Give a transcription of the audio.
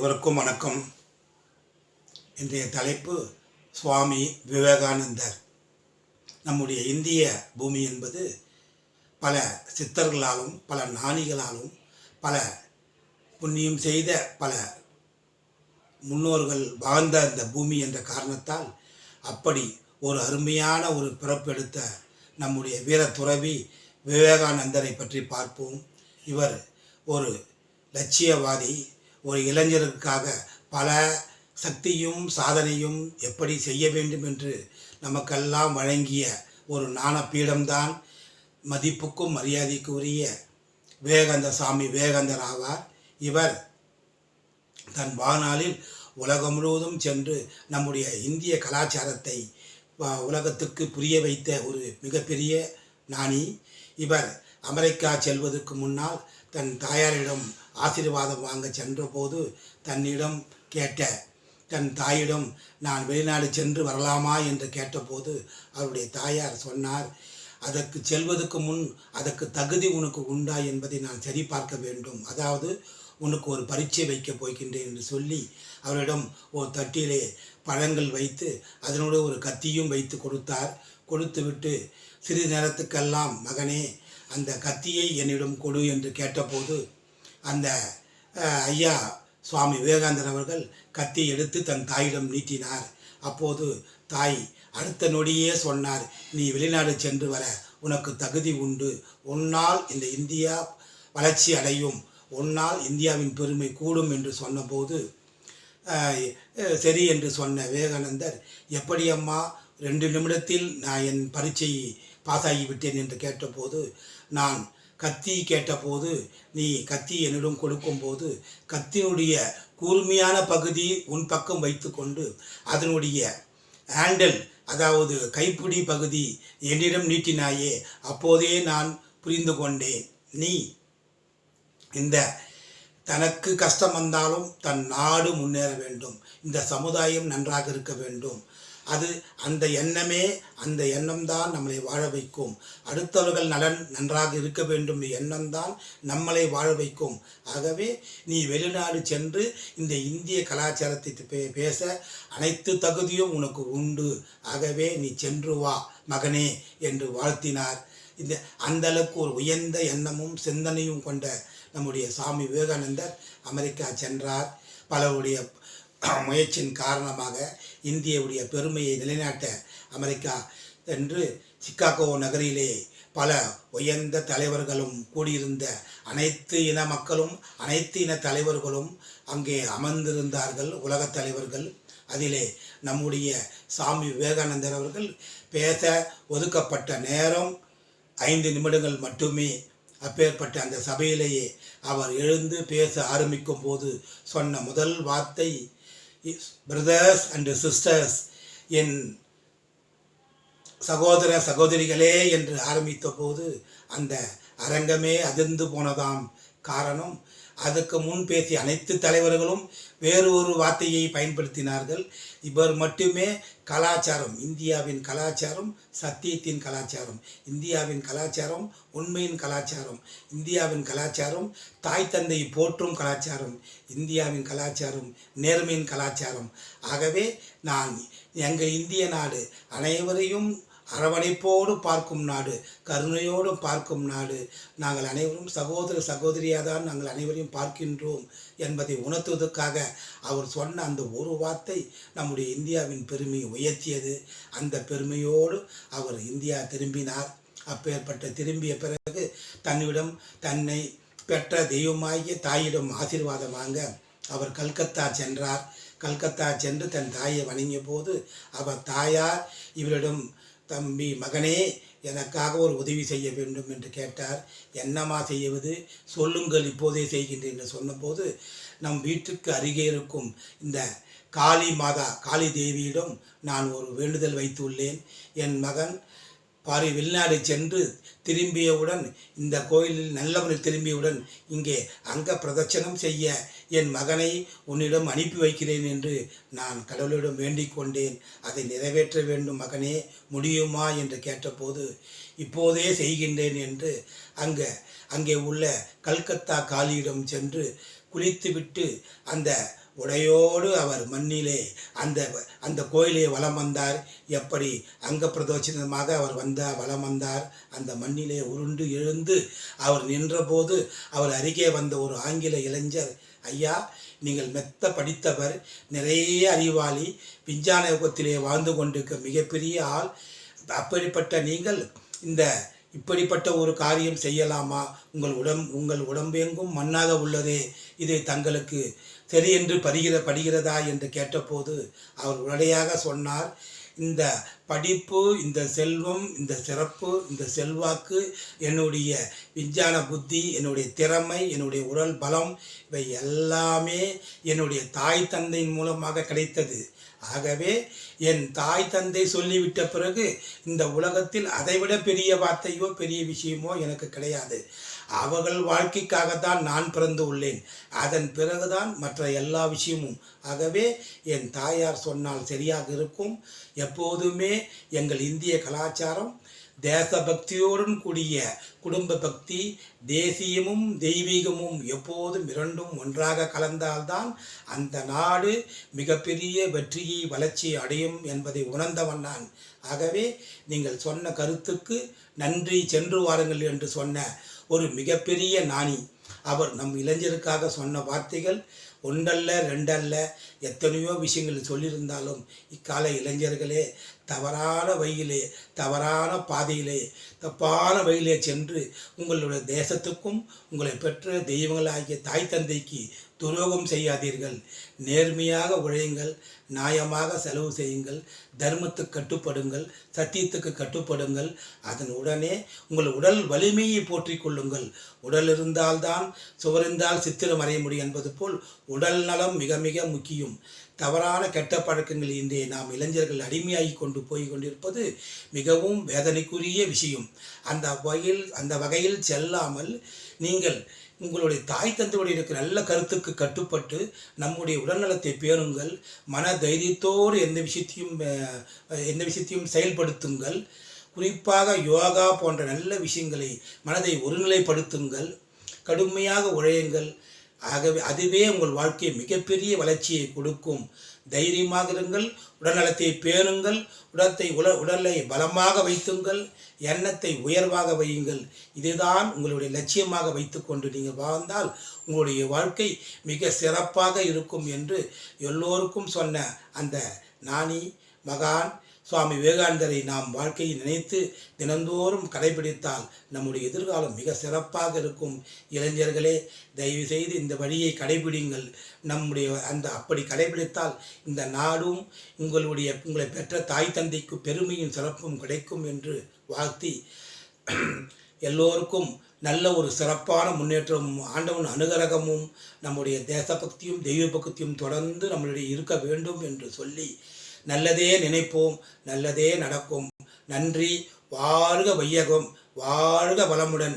அனைவருக்கும் வணக்கம். இன்றைய தலைப்பு சுவாமி விவேகானந்தர். நம்முடைய இந்திய பூமி என்பது பல சித்தர்களாலும் பல ஞானிகளாலும் பல புண்ணியம் செய்த பல முன்னோர்கள் வாழ்ந்த அந்த பூமி என்ற காரணத்தால் அப்படி ஒரு அருமையான ஒரு பிறப்பெடுத்த நம்முடைய வீர துறவி விவேகானந்தரை பற்றி பார்ப்போம். இவர் ஒரு லட்சியவாதி, ஒரு இளைஞருக்காக பல சக்தியும் சாதனையும் எப்படி செய்ய வேண்டும் என்று நமக்கெல்லாம் வழங்கிய ஒரு ஞானபீடம்தான் மதிப்புக்கும் மரியாதைக்கு உரிய சாமி விவேகானந்தர் ஆவார். இவர் தன் வாழ்நாளில் உலகம் முழுவதும் சென்று நம்முடைய இந்திய கலாச்சாரத்தை உலகத்துக்கு புரிய வைத்த ஒரு மிகப்பெரிய ஞானி. இவர் அமெரிக்கா செல்வதற்கு முன்னால் தன் தாயாரிடம் ஆசீர்வாதம் வாங்க சென்றபோது தன்னிடம் கேட்ட தன் தாயிடம் நான் வெளிநாடு சென்று வரலாமா என்று கேட்டபோது அவருடைய தாயார் சொன்னார், அதற்கு செல்வதற்கு முன் அதற்கு தகுதி உனக்கு உண்டா என்பதை நான் சரி பார்க்க வேண்டும், அதாவது உனக்கு ஒரு பரீட்சை வைக்கப் போகின்றேன் என்று சொல்லி அவரிடம் ஒரு தட்டிலே பழங்கள் வைத்து அதனோடு ஒரு கத்தியும் வைத்து கொடுத்தார். கொடுத்துவிட்டு சிறிது நேரத்துக்கெல்லாம் மகனே அந்த கத்தியை என்னிடம் கொடு என்று கேட்டபோது அந்த ஐயா சுவாமி விவேகானந்தர் அவர்கள் கத்தியை எடுத்து தன் தாயிடம் நீட்டினார். அப்போது தாய் அடுத்த நொடியே சொன்னார், நீ வெளிநாடு சென்று வர உனக்கு தகுதி உண்டு, உன்னால் இந்த இந்தியா வளர்ச்சி அடையும், உன்னால் இந்தியாவின் பெருமை கூடும் என்று சொன்னபோது சரி என்று சொன்ன விவேகானந்தர், எப்படி அம்மா 2 நிமிடத்தில் நான் என் பரீட்சையை பாஸ் ஆகிவிட்டேன் என்று கேட்டபோது, நான் கத்தி கேட்டபோது நீ கத்தி என்னிடம் கொடுக்கும்போது கத்தினுடைய கூர்மையான பகுதி உன் பக்கம் வைத்து கொண்டு அதனுடைய ஹேண்டில், அதாவது கைப்பிடி பகுதி என்னிடம் நீட்டினாயே, அப்போதே நான் புரிந்து கொண்டேன், நீ இந்த தனக்கு கஷ்டம் வந்தாலும் தன் நாடு முன்னேற வேண்டும், இந்த சமுதாயம் நன்றாக இருக்க வேண்டும், அது அந்த எண்ணம்தான் நம்மளை வாழ வைக்கும், அடுத்தவர்கள் நலன் நன்றாக இருக்க வேண்டும் எண்ணம்தான் நம்மளை வாழ வைக்கும். ஆகவே நீ வெளிநாடு சென்று இந்த இந்திய கலாச்சாரத்தை பேச அனைத்து தகுதியும் உனக்கு உண்டு, ஆகவே நீ சென்று வா மகனே என்று வாழ்த்தினார். அந்த அளவுக்கு ஒரு உயர்ந்த எண்ணமும் சிந்தனையும் கொண்ட நம்முடைய சாமி விவேகானந்தர் அமெரிக்கா சென்றார். பலருடைய முயற்சியின் காரணமாக இந்தியாவுடைய பெருமையை நிலைநாட்ட அமெரிக்கா சென்று சிகாகோ நகரிலே பல உயர்ந்த தலைவர்களும் கூடியிருந்த அனைத்து இன மக்களும் அனைத்து இன தலைவர்களும் அங்கே அமர்ந்திருந்தார்கள், உலகத் தலைவர்கள். அதிலே நம்முடைய சாமி விவேகானந்தர் அவர்கள் பேச ஒதுக்கப்பட்ட நேரம் 5 நிமிடங்கள் மட்டுமே. அப்பேற்பட்ட அந்த சபையிலேயே அவர் எழுந்து பேச ஆரம்பிக்கும் போது சொன்ன முதல் வார்த்தை, பிரதர்ஸ் அண்ட் சிஸ்டர்ஸ், என் சகோதர சகோதரிகளே என்று ஆரம்பித்த போது அந்த அரங்கமே அதிர்ந்து போனதாம். காரணம், அதுக்கு முன் பேசிய அனைத்து தலைவர்களும் வேறு ஒரு வார்த்தையை பயன்படுத்தினார்கள். இவர் மட்டுமே கலாச்சாரம், இந்தியாவின் கலாச்சாரம் சத்தியத்தின் கலாச்சாரம், இந்தியாவின் கலாச்சாரம் உண்மையின் கலாச்சாரம், இந்தியாவின் கலாச்சாரம் தாய் தந்தை போற்றும் கலாச்சாரம், இந்தியாவின் கலாச்சாரம் நேர்மையின் கலாச்சாரம். ஆகவே நான் எங்கள் இந்திய நாடு அனைவரையும் அரவணைப்போடு பார்க்கும் நாடு, கருணையோடு பார்க்கும் நாடு, நாங்கள் அனைவரும் சகோதர சகோதரியாக தான் நாங்கள் அனைவரையும் பார்க்கின்றோம் என்பதை உணர்த்துவதற்காக அவர் சொன்ன அந்த ஒரு வார்த்தை நம்முடைய இந்தியாவின் பெருமையை உயர்த்தியது. அந்த பெருமையோடு அவர் இந்தியா திரும்பினார். அப்பேற்பட்ட திரும்பிய பிறகு தன்னிடம் தன்னை பெற்ற தெய்வமாகிய தாயிடம் ஆசீர்வாதம் வாங்க அவர் கல்கத்தா சென்றார். கல்கத்தா சென்று தன் தாயை வணங்கிய போது அவர் தாயார் இவரிடம், தம்பி மகனே எனக்காக ஒரு உதவி செய்ய வேண்டும் என்று கேட்டார். என்னம்மா செய்வது, சொல்லுங்கள் இப்போதே செய்கின்றேன் என்று சொன்னபோது, நம் வீட்டுக்கு அருகே இருக்கும் இந்த காளி மாதா காளி தேவியிடம் நான் ஒரு வேண்டுதல் வைத்துள்ளேன். என் மகன் வெளிநாடு சென்று திரும்பியவுடன், இந்த கோயிலில் நல்லவனில் திரும்பியவுடன் இங்கே அங்க பிரதட்சணம் செய்ய என் மகனை உன்னிடம் அனுப்பி வைக்கிறேன் என்று நான் கடவுளிடம் வேண்டிக் கொண்டேன். அதை நிறைவேற்ற வேண்டும் மகனே, முடியுமா என்று கேட்டபோது, இப்போதே செய்கின்றேன் என்று அங்கே உள்ள கல்கத்தா காளியிடம் சென்று குளித்துவிட்டு அந்த உடையோடு அவர் மண்ணிலே அந்த அந்த கோயிலை வலம் வந்தார். எப்படி அங்க பிரதோஷமாக அவர் வலம் வந்தார். அந்த மண்ணிலே உருண்டு எழுந்து அவர் நின்றபோது அவர் அருகே வந்த ஒரு ஆங்கில இளைஞர், ஐயா, நீங்கள் மெத்த படித்தவர், நிறைய அறிவாளி, விஞ்ஞான யுகத்திலே வாழ்ந்து கொண்டிருக்க மிகப்பெரிய ஆள், அப்படிப்பட்ட நீங்கள் இப்படிப்பட்ட ஒரு காரியம் செய்யலாமா? உங்கள் உடம்பெங்கும் மண்ணாக உள்ளதே, இது தங்களுக்கு சரி என்று படுகிறதா என்று கேட்டபோது அவர் உடனடியாக சொன்னார், இந்த படிப்பு, இந்த செல்வம், இந்த சிறப்பு, இந்த செல்வாக்கு, என்னுடைய விஞ்ஞான புத்தி, என்னுடைய திறமை, என்னுடைய உடல் பலம், இவை எல்லாமே என்னுடைய தாய் தந்தையின் மூலமாக கிடைத்தது. ஆகவே என் தாய் தந்தை சொல்லிவிட்ட பிறகு இந்த உலகத்தில் அதைவிட பெரிய வார்த்தையோ பெரிய விஷயமோ எனக்கு கிடையாது. அவர்கள் வாழ்க்கைக்காகத்தான் நான் பிறந்து உள்ளேன். அதன் பிறகுதான் மற்ற எல்லா விஷயமும். ஆகவே என் தாயார் சொன்னால் சரியாக இருக்கும். எப்போதுமே எங்கள் இந்திய கலாச்சாரம் தேசபக்தியோடும் கூடிய குடும்ப பக்தி, தேசியமும் தெய்வீகமும் எப்போதும் இரண்டும் ஒன்றாக கலந்தால்தான் அந்த நாடு மிகப்பெரிய வெற்றியை வளர்ச்சியை அடையும் என்பதை உணர்ந்தவன் நான். ஆகவே நீங்கள் சொன்ன கருத்துக்கு நன்றி, சென்று வாருங்கள் என்று சொன்ன ஒரு மிகப்பெரிய ஞானி அவர். நம் இளைஞருக்காக சொன்ன வார்த்தைகள் ஒன்றல்ல ரெண்டல்ல, எத்தனையோ விஷயங்கள் சொல்லியிருந்தாலும் இக்கால இளைஞர்களே தவறான வழியிலே, தவறான பாதையிலே, தப்பான வழியிலே சென்று உங்களுடைய தேசத்துக்கும் உங்களை பெற்ற தெய்வங்களாகிய தாய் தந்தைக்கு துரோகம் செய்யாதீர்கள். நேர்மையாக உழையுங்கள், நியாயமாக செலவு செய்யுங்கள், தர்மத்துக்கு கட்டுப்படுங்கள், சத்தியத்துக்கு கட்டுப்படுங்கள். அதன் உடனே உங்கள் உடல் வலிமையை போற்றிக் கொள்ளுங்கள். உடல் இருந்தால்தான் சுவரிந்தால் சித்திரம் வரைய முடியும் என்பது போல் உடல் நலம் மிக மிக முக்கியம். தவறான கெட்ட பழக்கங்கள் இன்றைய நாம் இளைஞர்கள் அடிமையாகி கொண்டு போய் கொண்டிருப்பது மிகவும் வேதனைக்குரிய விஷயம். அந்த வகையில் செல்லாமல் நீங்கள் உங்களுடைய தாய் தந்தையோடு இருக்கிற நல்ல கருத்துக்கு கட்டுப்பட்டு நம்முடைய உடல்நலத்தை பேணுங்கள். மன தைரியத்தோடு எந்த விஷயத்தையும் செயல்படுத்துங்கள். குறிப்பாக யோகா போன்ற நல்ல விஷயங்களை மனதை ஒருநிலைப்படுத்துங்கள். கடுமையாக உழையுங்கள். ஆகவே அதுவே உங்கள் வாழ்க்கையை மிகப்பெரிய வளர்ச்சியை கொடுக்கும். தைரியமாக இருங்கள், உடல்நலத்தை பேணுங்கள், உடலை பலமாக வைத்துங்கள், எண்ணத்தை உயர்வாக வையுங்கள். இதுதான் உங்களுடைய லட்சியமாக வைத்துக்கொண்டு நீங்கள் வாழ்ந்தால் உங்களுடைய வாழ்க்கை மிக சிறப்பாக இருக்கும் என்று எல்லோருக்கும் சொன்ன அந்த ஞானி மகான் சுவாமி விவேகானந்தரை நாம் வாழ்க்கையை நினைத்து தினந்தோறும் கடைபிடித்தால் நம்முடைய எதிர்காலம் மிக சிறப்பாக இருக்கும். இளைஞர்களே, தயவு செய்து இந்த வழியை கடைபிடிங்கள். அப்படி கடைபிடித்தால் இந்த நாடும் உங்களை பெற்ற தாய் தந்தைக்கு பெருமையும் சிறப்பும் கிடைக்கும் என்று வாழ்த்தி எல்லோருக்கும் நல்ல ஒரு சிறப்பான முன்னேற்றமும் ஆண்டவன் அனுகிரகமும் நம்முடைய தேசபக்தியும் தெய்வ பக்தியும் தொடர்ந்து நம்மளுடைய இருக்க வேண்டும் என்று சொல்லி நல்லதே நினைப்போம், நல்லதே நடக்கும். நன்றி. வாழ்க வையகம், வாழ்க வளமுடன்.